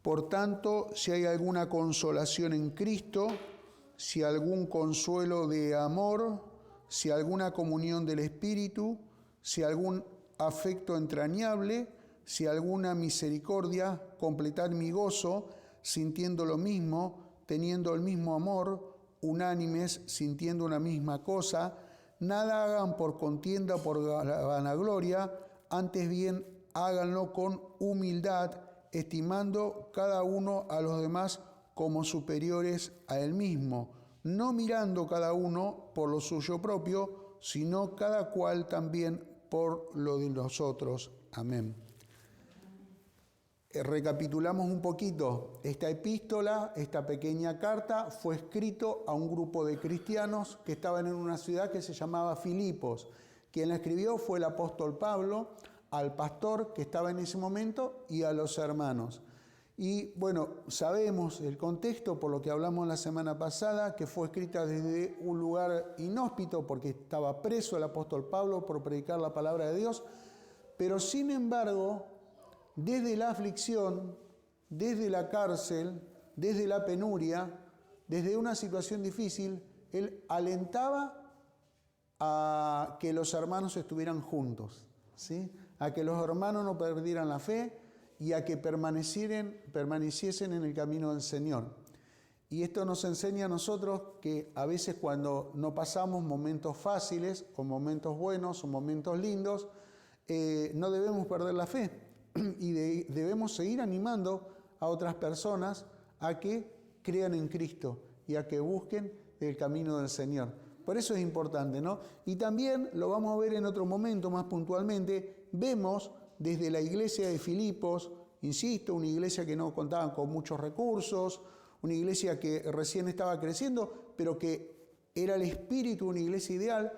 Por tanto, si hay alguna consolación en Cristo, si algún consuelo de amor, si alguna comunión del Espíritu, si algún afecto entrañable, si alguna misericordia, completad mi gozo, sintiendo lo mismo, teniendo el mismo amor, unánimes, sintiendo una misma cosa. Nada hagan por contienda o por vanagloria, antes bien háganlo con humildad, estimando cada uno a los demás como superiores a él mismo, no mirando cada uno por lo suyo propio, sino cada cual también por lo de los otros. Amén. Recapitulamos un poquito. Esta epístola, esta pequeña carta, fue escrito a un grupo de cristianos que estaban en una ciudad que se llamaba Filipos. Quien la escribió fue el apóstol Pablo, al pastor que estaba en ese momento y a los hermanos. Y bueno, sabemos el contexto por lo que hablamos la semana pasada, que fue escrita desde un lugar inhóspito porque estaba preso el apóstol Pablo por predicar la palabra de Dios, pero sin embargo, desde la aflicción, desde la cárcel, desde la penuria, desde una situación difícil, él alentaba a que los hermanos estuvieran juntos, ¿sí? A que los hermanos no perdieran la fe y a que permaneciesen en el camino del Señor. Y esto nos enseña a nosotros que a veces cuando no pasamos momentos fáciles o momentos buenos o momentos lindos, no debemos perder la fe y debemos seguir animando a otras personas a que crean en Cristo y a que busquen el camino del Señor. Por eso es importante, ¿no? Y también lo vamos a ver en otro momento más puntualmente. Vemos desde la iglesia de Filipos, insisto, una iglesia que no contaba con muchos recursos, una iglesia que recién estaba creciendo, pero que era el espíritu de una iglesia ideal,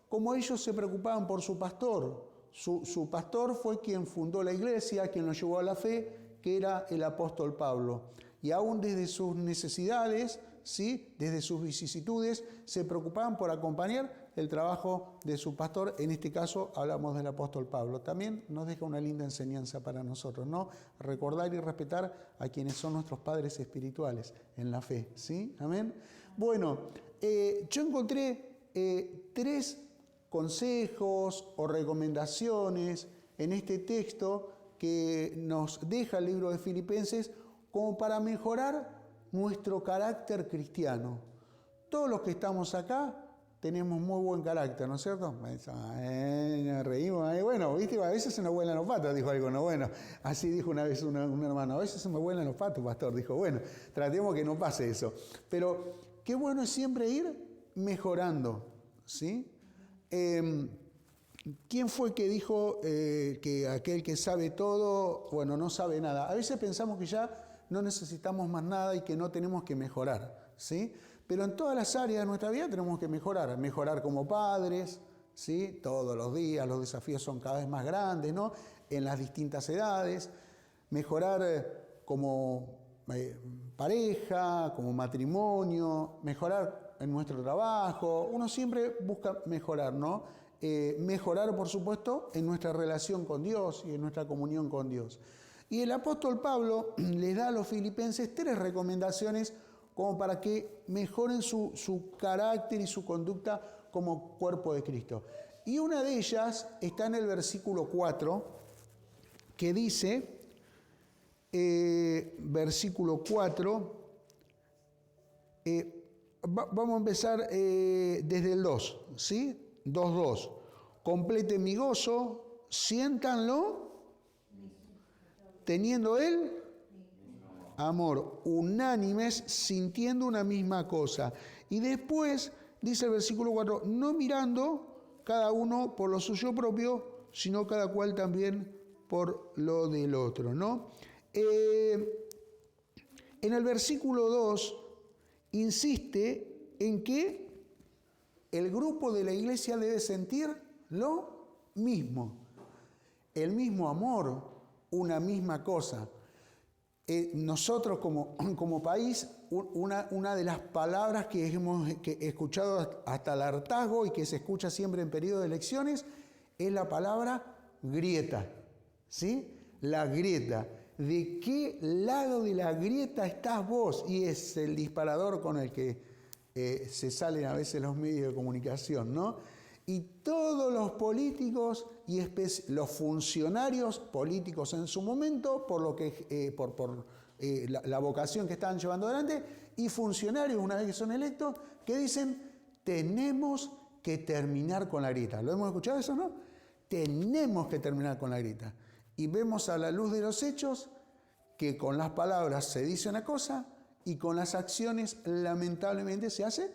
como ellos se preocupaban por su pastor. Su pastor fue quien fundó la iglesia, quien lo llevó a la fe, que era el apóstol Pablo. Y aún desde sus necesidades, ¿sí?, desde sus vicisitudes, se preocupaban por acompañar el trabajo de su pastor. En este caso hablamos del apóstol Pablo. También nos deja una linda enseñanza para nosotros, ¿no? Recordar y respetar a quienes son nuestros padres espirituales en la fe, ¿sí? Amén. Bueno, yo encontré 3 consejos o recomendaciones en este texto que nos deja el libro de Filipenses como para mejorar nuestro carácter cristiano. Todos los que estamos acá tenemos muy buen carácter, ¿no es cierto? Nos reímos, bueno, ¿viste? A veces se nos vuelan los patos, dijo algo, ¿no? Bueno, así dijo una vez un hermano, a veces se me vuelan los patos, pastor, dijo, bueno, tratemos que no pase eso. Pero qué bueno es siempre ir mejorando, ¿sí? ¿Quién fue que dijo que aquel que sabe todo, bueno, no sabe nada? A veces pensamos que ya no necesitamos más nada y que no tenemos que mejorar, ¿sí? Pero en todas las áreas de nuestra vida tenemos que mejorar como padres, ¿sí? Todos los días los desafíos son cada vez más grandes, ¿no? En las distintas edades, mejorar como pareja, como matrimonio, mejorar en nuestro trabajo. Uno siempre busca mejorar, ¿no? Mejorar, por supuesto, en nuestra relación con Dios y en nuestra comunión con Dios. Y el apóstol Pablo les da a los filipenses 3 recomendaciones como para que mejoren su carácter y su conducta como cuerpo de Cristo. Y una de ellas está en el versículo 4, que dice, versículo 4, vamos a empezar desde el 2, ¿sí? 2.2. Complete mi gozo, siéntanlo, teniendo él amor, unánimes, sintiendo una misma cosa. Y después dice el versículo 4, no mirando cada uno por lo suyo propio, sino cada cual también por lo del otro, ¿no? En el versículo 2 insiste en que el grupo de la iglesia debe sentir lo mismo, el mismo amor, una misma cosa. Nosotros como país, una de las palabras que hemos escuchado hasta el hartazgo y que se escucha siempre en periodo de elecciones es la palabra grieta, ¿sí? La grieta. ¿de qué lado de la grieta estás vos? Y es el disparador con el que se salen a veces los medios de comunicación, ¿no? Y todos los políticos y los funcionarios políticos en su momento, por la vocación que estaban llevando adelante, y funcionarios, una vez que son electos, que dicen, tenemos que terminar con la grieta. ¿Lo hemos escuchado eso, no? Tenemos que terminar con la grieta. Y vemos a la luz de los hechos que con las palabras se dice una cosa y con las acciones lamentablemente se hace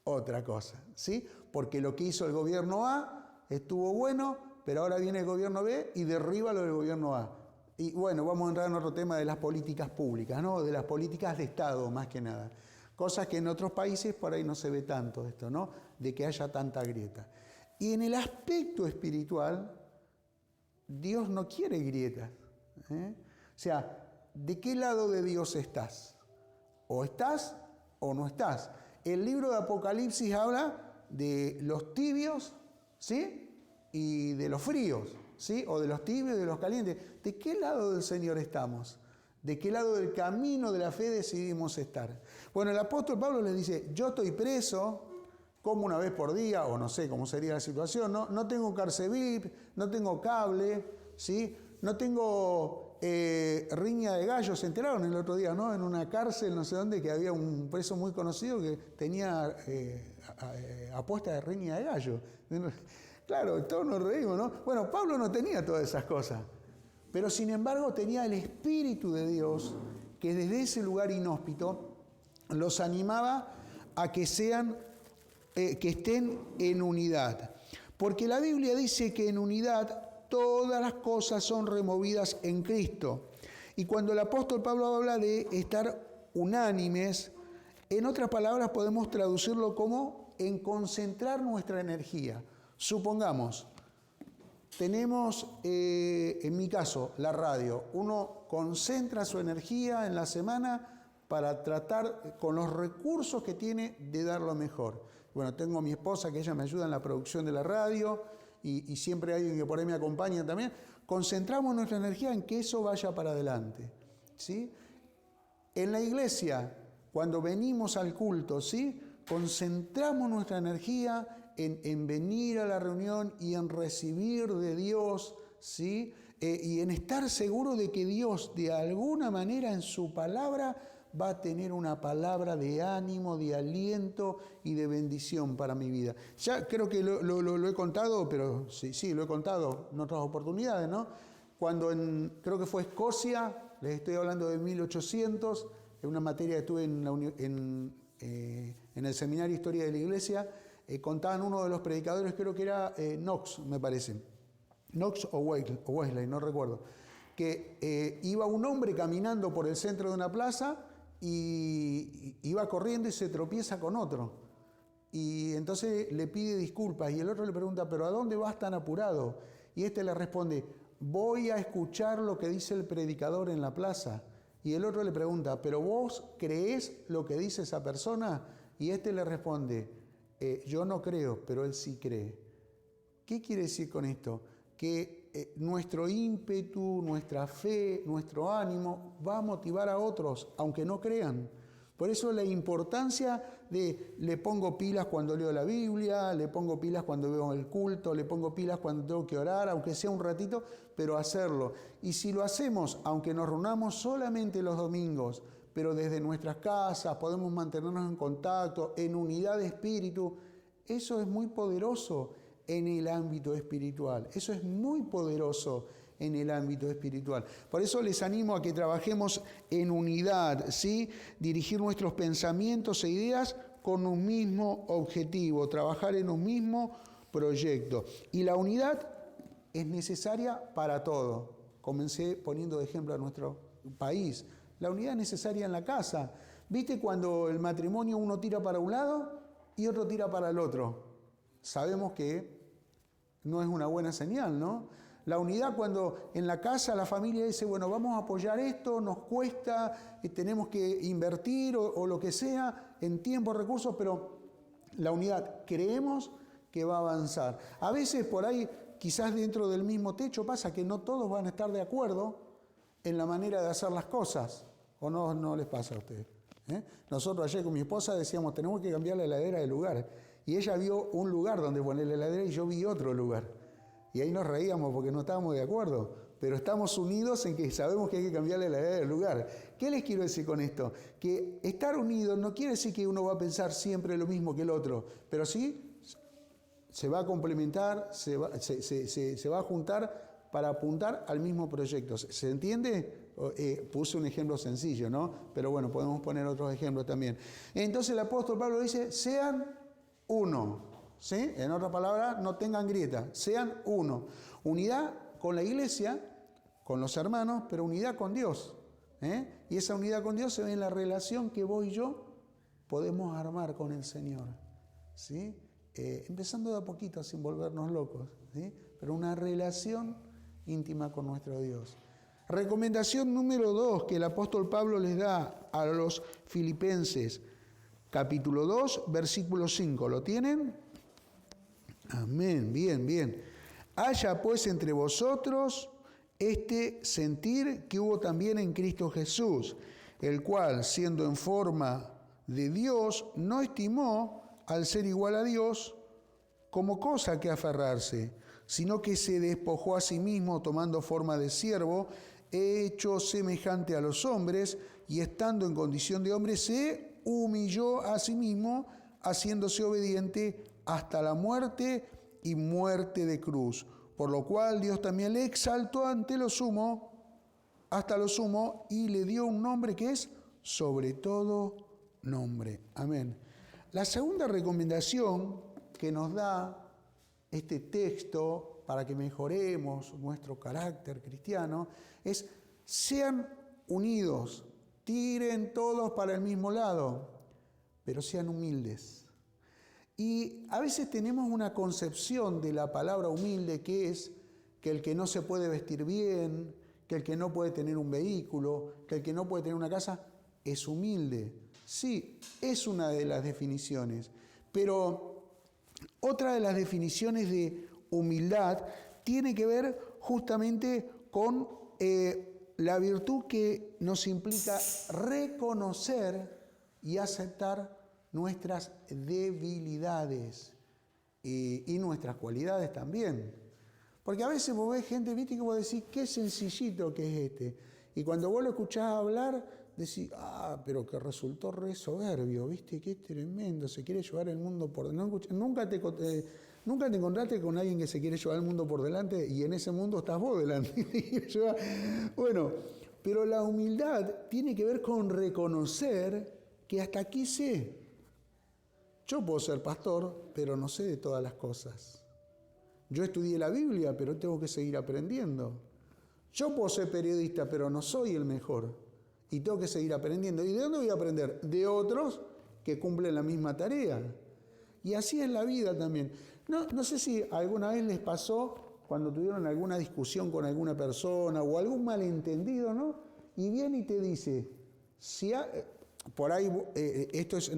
otra cosa, ¿sí? Porque lo que hizo el gobierno A estuvo bueno, pero ahora viene el gobierno B y derriba lo del gobierno A. Y bueno, vamos a entrar en otro tema de las políticas públicas, ¿no? De las políticas de Estado, más que nada. Cosas que en otros países por ahí no se ve tanto esto, ¿no? De que haya tanta grieta. Y en el aspecto espiritual, Dios no quiere grietas, ¿eh? O sea, ¿de qué lado de Dios estás? O estás o no estás. El libro de Apocalipsis habla de los tibios, ¿sí? Y de los fríos, ¿sí? O de los tibios y de los calientes. ¿De qué lado del Señor estamos? ¿De qué lado del camino de la fe decidimos estar? Bueno, el apóstol Pablo les dice, yo estoy preso, como una vez por día, o no sé cómo sería la situación, no tengo cárcel VIP, no tengo cable, ¿sí? No tengo riña de gallos. Se enteraron el otro día, ¿no? En una cárcel, no sé dónde, que había un preso muy conocido que tenía apuesta de riña de gallo. Claro, todos nos reímos, ¿no? Bueno, Pablo no tenía todas esas cosas, pero sin embargo tenía el Espíritu de Dios que desde ese lugar inhóspito los animaba a que que estén en unidad. Porque la Biblia dice que en unidad todas las cosas son removidas en Cristo. Y cuando el apóstol Pablo habla de estar unánimes, en otras palabras podemos traducirlo como en concentrar nuestra energía. Supongamos, tenemos, en mi caso, la radio. Uno concentra su energía en la semana para tratar, con los recursos que tiene, de dar lo mejor. Bueno, tengo a mi esposa, que ella me ayuda en la producción de la radio, y siempre hay alguien que por ahí me acompaña también. Concentramos nuestra energía en que eso vaya para adelante, ¿sí? En la iglesia, cuando venimos al culto, ¿sí? Concentramos nuestra energía en venir a la reunión y en recibir de Dios, ¿sí? Y en estar seguro de que Dios, de alguna manera, en su palabra, va a tener una palabra de ánimo, de aliento y de bendición para mi vida. Ya creo que lo he contado, pero sí, lo he contado en otras oportunidades, ¿no? Cuando creo que fue Escocia, les estoy hablando de 1800, en una materia que tuve en el seminario Historia de la Iglesia, contaban uno de los predicadores, creo que era Knox, me parece. Knox o Wesley, no recuerdo. Que iba un hombre caminando por el centro de una plaza y iba corriendo y se tropieza con otro. Y entonces le pide disculpas y el otro le pregunta, ¿pero a dónde vas tan apurado? Y este le responde, voy a escuchar lo que dice el predicador en la plaza. Y el otro le pregunta, ¿pero vos creés lo que dice esa persona? Y este le responde, yo no creo, pero él sí cree. ¿Qué quiere decir con esto? Que nuestro ímpetu, nuestra fe, nuestro ánimo va a motivar a otros, aunque no crean. Por eso la importancia de le pongo pilas cuando leo la Biblia, le pongo pilas cuando veo el culto, le pongo pilas cuando tengo que orar, aunque sea un ratito, pero hacerlo. Y si lo hacemos, aunque nos reunamos solamente los domingos, pero desde nuestras casas podemos mantenernos en contacto, en unidad de espíritu, eso es muy poderoso en el ámbito espiritual. Eso es muy poderoso en el ámbito espiritual. Por eso les animo a que trabajemos en unidad, ¿sí? Dirigir nuestros pensamientos e ideas con un mismo objetivo, trabajar en un mismo proyecto. Y la unidad es necesaria para todo. Comencé poniendo de ejemplo a nuestro país. La unidad es necesaria en la casa. ¿Viste cuando el matrimonio uno tira para un lado y otro tira para el otro? Sabemos que no es una buena señal, ¿no? La unidad cuando en la casa la familia dice, bueno, vamos a apoyar esto, nos cuesta, tenemos que invertir o lo que sea en tiempo, recursos, pero la unidad creemos que va a avanzar. A veces por ahí, quizás dentro del mismo techo pasa que no todos van a estar de acuerdo en la manera de hacer las cosas. ¿O no les pasa a ustedes? Nosotros ayer con mi esposa decíamos, tenemos que cambiar la heladera de lugar. Y ella vio un lugar donde poner la heladera y yo vi otro lugar. Y ahí nos reíamos porque no estábamos de acuerdo. Pero estamos unidos en que sabemos que hay que cambiar la heladera del lugar. ¿Qué les quiero decir con esto? Que estar unidos no quiere decir que uno va a pensar siempre lo mismo que el otro. Pero sí se va a complementar, se va a juntar para apuntar al mismo proyecto. ¿Se entiende? Puse un ejemplo sencillo, ¿no? Pero bueno, podemos poner otros ejemplos también. Entonces el apóstol Pablo dice, sean uno, ¿sí? En otras palabras, no tengan grieta, sean uno. Unidad con la iglesia, con los hermanos, pero unidad con Dios. Y esa unidad con Dios se ve en la relación que vos y yo podemos armar con el Señor, ¿sí? Empezando de a poquito, sin volvernos locos, ¿sí? Pero una relación íntima con nuestro Dios. Recomendación número 2 que el apóstol Pablo les da a los filipenses, capítulo 2, versículo 5. ¿Lo tienen? Amén, bien. Haya pues entre vosotros este sentir que hubo también en Cristo Jesús, el cual, siendo en forma de Dios, no estimó al ser igual a Dios como cosa que aferrarse, sino que se despojó a sí mismo tomando forma de siervo, hecho semejante a los hombres, y estando en condición de hombre, se humilló a sí mismo, haciéndose obediente hasta la muerte y muerte de cruz. Por lo cual Dios también le exaltó hasta lo sumo, y le dio un nombre que es sobre todo nombre. Amén. La segunda recomendación que nos da este texto para que mejoremos nuestro carácter cristiano es: sean unidos, tiren todos para el mismo lado, pero sean humildes. Y a veces tenemos una concepción de la palabra humilde que es que el que no se puede vestir bien, que el que no puede tener un vehículo, que el que no puede tener una casa, es humilde. Sí, es una de las definiciones, pero otra de las definiciones de humildad tiene que ver justamente con la virtud que nos implica reconocer y aceptar nuestras debilidades y nuestras cualidades también. Porque a veces vos ves gente, viste, que vos decís, qué sencillito que es este. Y cuando vos lo escuchás hablar, decís, pero que resultó re soberbio, viste, qué tremendo, se quiere llevar el mundo por delante. Nunca te encontraste con alguien que se quiere llevar el mundo por delante y en ese mundo estás vos delante. Bueno, pero la humildad tiene que ver con reconocer que hasta aquí sé. Yo puedo ser pastor, pero no sé de todas las cosas. Yo estudié la Biblia, pero tengo que seguir aprendiendo. Yo puedo ser periodista, pero no soy el mejor. Y tengo que seguir aprendiendo. ¿Y de dónde voy a aprender? De otros que cumplen la misma tarea. Y así es la vida también. No sé si alguna vez les pasó cuando tuvieron alguna discusión con alguna persona o algún malentendido, ¿no? Y viene y te dice, por ahí, esto es,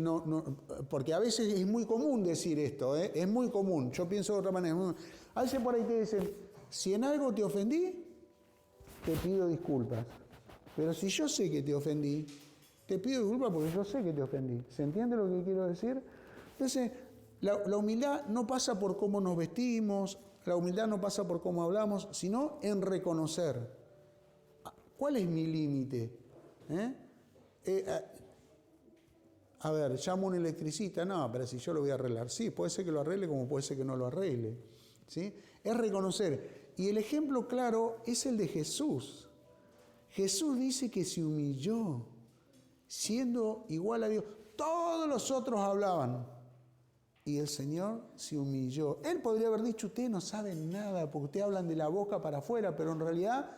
porque a veces es muy común decir esto, es muy común, yo pienso de otra manera. A veces por ahí te dicen, si en algo te ofendí, te pido disculpas. Pero si yo sé que te ofendí, te pido disculpas porque yo sé que te ofendí. ¿Se entiende lo que quiero decir? Entonces, la humildad no pasa por cómo nos vestimos, la humildad no pasa por cómo hablamos, sino en reconocer. ¿Cuál es mi límite? A ver, llamo a un electricista, no, pero si yo lo voy a arreglar. Sí, puede ser que lo arregle como puede ser que no lo arregle. ¿Sí? Es reconocer. Y el ejemplo claro es el de Jesús. Jesús dice que se humilló, siendo igual a Dios. Todos los otros hablaban. Y el Señor se humilló. Él podría haber dicho, ustedes no saben nada, porque ustedes hablan de la boca para afuera, pero en realidad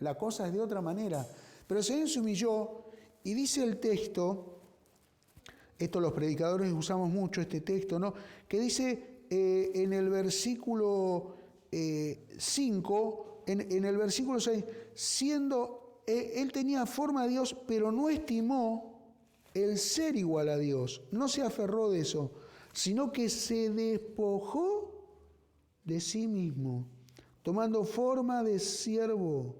la cosa es de otra manera. Pero el Señor se humilló y dice el texto, esto los predicadores usamos mucho este texto, ¿no? Que dice en el versículo 5, en el versículo 6, él tenía forma de Dios, pero no estimó el ser igual a Dios, no se aferró de eso, sino que se despojó de sí mismo, tomando forma de siervo,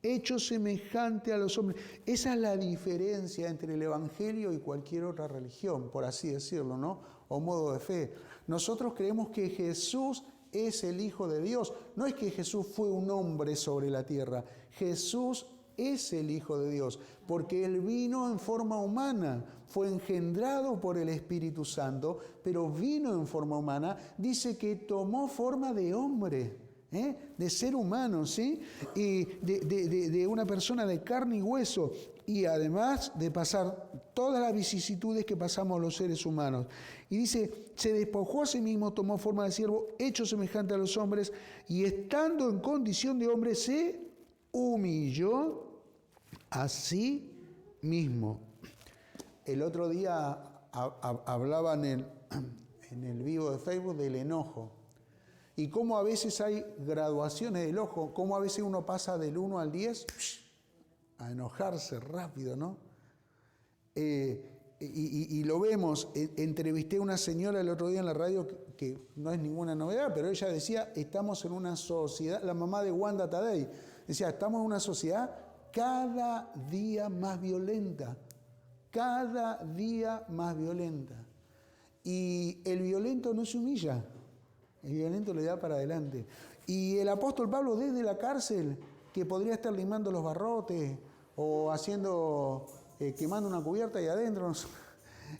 hecho semejante a los hombres. Esa es la diferencia entre el Evangelio y cualquier otra religión, por así decirlo, ¿no? O modo de fe. Nosotros creemos que Jesús es el Hijo de Dios. No es que Jesús fue un hombre sobre la tierra. Jesús es el Hijo de Dios, porque Él vino en forma humana, fue engendrado por el Espíritu Santo, pero vino en forma humana. Dice que tomó forma de hombre, de ser humano, ¿sí? Y de una persona de carne y hueso, y además de pasar todas las vicisitudes que pasamos los seres humanos. Y dice, se despojó a sí mismo, tomó forma de siervo, hecho semejante a los hombres, y estando en condición de hombre, se humilló a sí mismo. El otro día hablaban en el vivo de Facebook del enojo. Y cómo a veces hay graduaciones del enojo, cómo a veces uno pasa del 1 al 10 a enojarse rápido, ¿no? Y lo vemos. Entrevisté a una señora el otro día en la radio que no es ninguna novedad, pero ella decía, estamos en una sociedad, la mamá de Wanda Tadei, decía, estamos en una sociedad cada día más violenta, cada día más violenta. Y el violento no se humilla, el violento le da para adelante. Y el apóstol Pablo desde la cárcel, que podría estar limando los barrotes o haciendo, quemando una cubierta ahí adentro,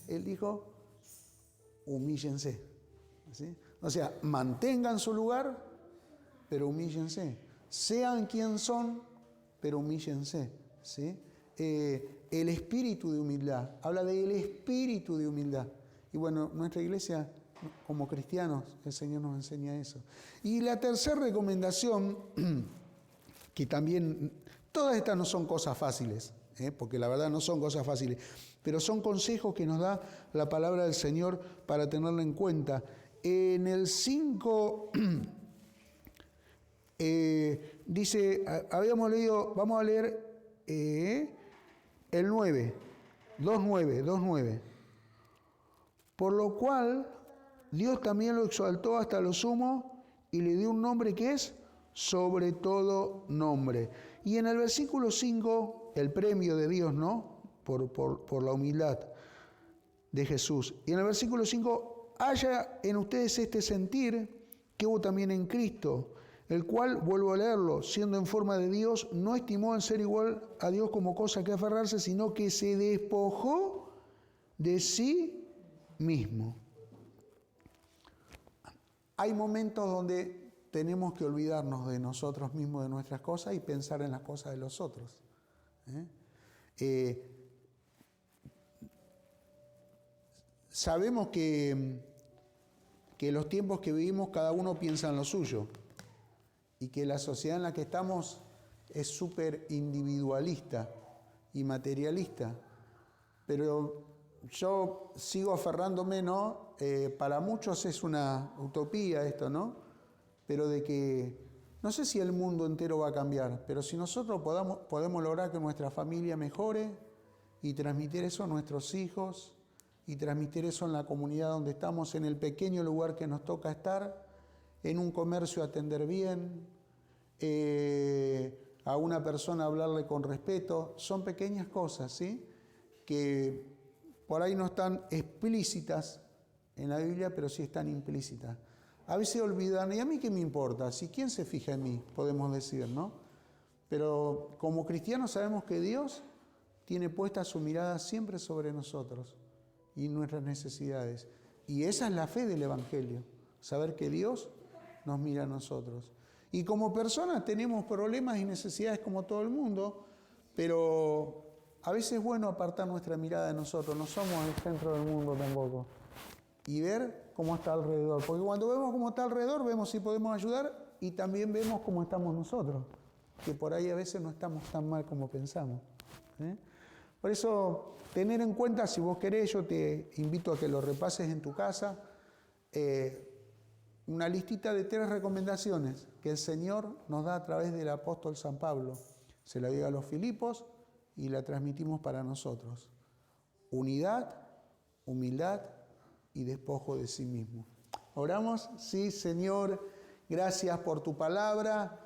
él dijo, humíllense, ¿sí? O sea, mantengan su lugar, pero humíllense. Sean quien son, pero humíllense, ¿sí? El espíritu de humildad, habla del espíritu de humildad. Y bueno, nuestra iglesia, como cristianos, el Señor nos enseña eso. Y la tercera recomendación, que también, todas estas no son cosas fáciles, porque la verdad no son cosas fáciles, pero son consejos que nos da la palabra del Señor para tenerlo en cuenta. En el 5... dice, habíamos leído, vamos a leer el 9, 2.9. Por lo cual, Dios también lo exaltó hasta lo sumo y le dio un nombre que es sobre todo nombre. Y en el versículo 5, el premio de Dios, ¿no? Por la humildad de Jesús. Y en el versículo 5, haya en ustedes este sentir que hubo también en Cristo, el cual, vuelvo a leerlo, siendo en forma de Dios, no estimó en ser igual a Dios como cosa que aferrarse, sino que se despojó de sí mismo. Hay momentos donde tenemos que olvidarnos de nosotros mismos, de nuestras cosas, y pensar en las cosas de los otros. Sabemos que los tiempos que vivimos cada uno piensa en lo suyo, y que la sociedad en la que estamos es súper individualista y materialista. Pero yo sigo aferrándome, ¿no? Para muchos es una utopía esto, ¿no? Pero de que no sé si el mundo entero va a cambiar, pero si nosotros podemos lograr que nuestra familia mejore y transmitir eso a nuestros hijos y transmitir eso en la comunidad donde estamos, en el pequeño lugar que nos toca estar, en un comercio atender bien, a una persona hablarle con respeto, son pequeñas cosas, ¿sí? Que por ahí no están explícitas en la Biblia, pero sí están implícitas. A veces olvidan, ¿y a mí qué me importa? Si quién se fija en mí, podemos decir, ¿no? Pero como cristianos sabemos que Dios tiene puesta su mirada siempre sobre nosotros y nuestras necesidades. Y esa es la fe del Evangelio, saber que Dios nos mira a nosotros. Y como personas tenemos problemas y necesidades como todo el mundo, pero a veces es bueno apartar nuestra mirada de nosotros, no somos el centro del mundo tampoco, y ver cómo está alrededor. Porque cuando vemos cómo está alrededor, vemos si podemos ayudar y también vemos cómo estamos nosotros, que por ahí a veces no estamos tan mal como pensamos. Por eso, tener en cuenta, si vos querés, yo te invito a que lo repases en tu casa, una listita de 3 recomendaciones que el Señor nos da a través del apóstol San Pablo. Se la dio a los Filipos y la transmitimos para nosotros. Unidad, humildad y despojo de sí mismo. ¿Oramos? Sí, Señor, gracias por tu palabra.